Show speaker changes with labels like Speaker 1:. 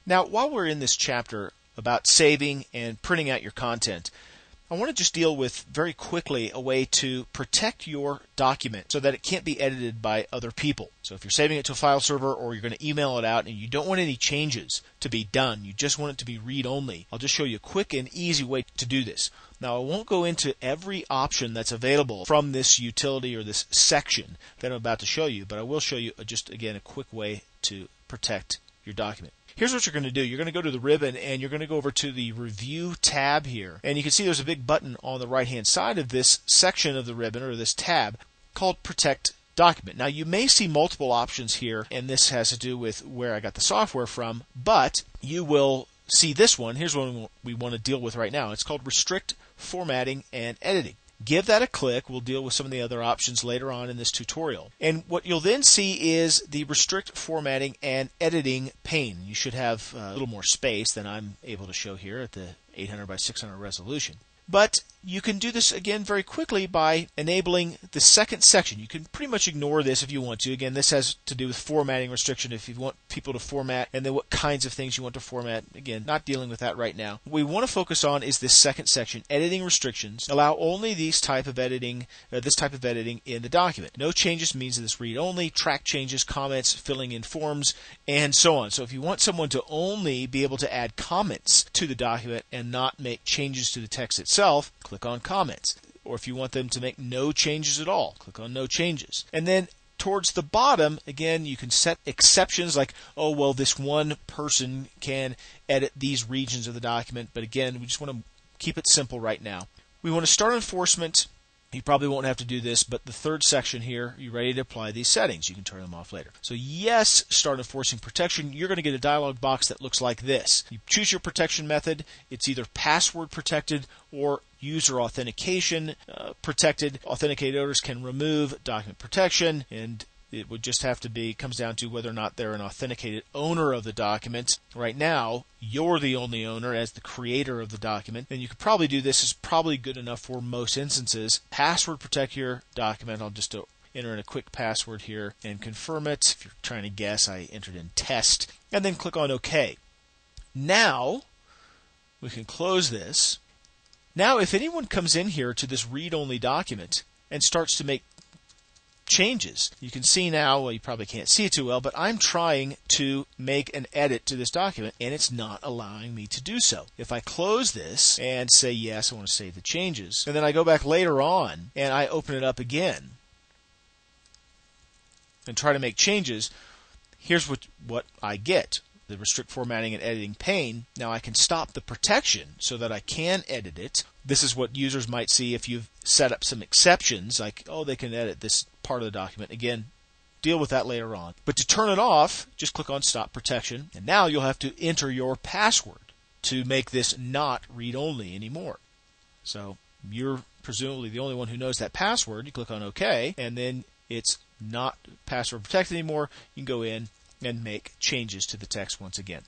Speaker 1: Now, while we're in this chapter about saving and printing out your content, I want to just deal with very quickly a way to protect your document so that it can't be edited by other people. So if you're saving it to a file server or you're going to email it out and you don't want any changes to be done, you just want it to be read-only, I'll just show you a quick and easy way to do this. Now, I won't go into every option that's available from this utility or this section that I'm about to show you, but I will show you just, again, a quick way to protect your document. Here's what you're going to do. You're going to go to the ribbon and you're going to go over to the Review tab here. And you can see there's a big button on the right-hand side of this section of the ribbon or this tab called Protect Document. Now, you may see multiple options here, and this has to do with where I got the software from, but you will see this one. Here's one we want to deal with right now. It's called Restrict Formatting and Editing. Give that a click. We'll deal with some of the other options later on in this tutorial. And what you'll then see is the Restrict Formatting and Editing pane. You should have a little more space than I'm able to show here at the 800 by 600 resolution. But you can do this again very quickly by enabling the second section. You can pretty much ignore this if you want to. Again, this has to do with formatting restriction, if you want people to format, and then what kinds of things you want to format. Again, not dealing with that right now. What we want to focus on is this second section, editing restrictions. Allow only this type of editing in the document. No changes means this read only, track changes, comments, filling in forms, and so on. So if you want someone to only be able to add comments to the document and not make changes to the text itself, click on Comments. Or if you want them to make no changes at all, click on No Changes. And then towards the bottom, again, you can set exceptions like, oh, well, this one person can edit these regions of the document. But again, we just want to keep it simple right now. We want to start enforcement. You probably won't have to do this, but the third section here, you're ready to apply these settings. You can turn them off later. So yes, start enforcing protection. You're going to get a dialog box that looks like this. You choose your protection method. It's either password protected or user authentication protected. Authenticated owners can remove document protection, and it would just have to be, comes down to whether or not they're an authenticated owner of the document. Right now, you're the only owner as the creator of the document, and you could probably do this. Is probably good enough for most instances. Password protect your document. I'll just enter in a quick password here and confirm it. If you're trying to guess, I entered in test, and then click on OK. Now, we can close this. Now, if anyone comes in here to this read-only document and starts to make changes, you can see now, well, you probably can't see it too well, but I'm trying to make an edit to this document and it's not allowing me to do so. If I close this and say yes, I want to save the changes, and then I go back later on and I open it up again and try to make changes, here's what I get. The Restrict Formatting and Editing pane. Now I can stop the protection so that I can edit it. This is what users might see if you've set up some exceptions, like, oh, they can edit this part of the document. Again, deal with that later on. But to turn it off, just click on Stop Protection, and now you'll have to enter your password to make this not read-only anymore. So you're presumably the only one who knows that password. You click on OK, and then it's not password protected anymore. You can go in and make changes to the text once again.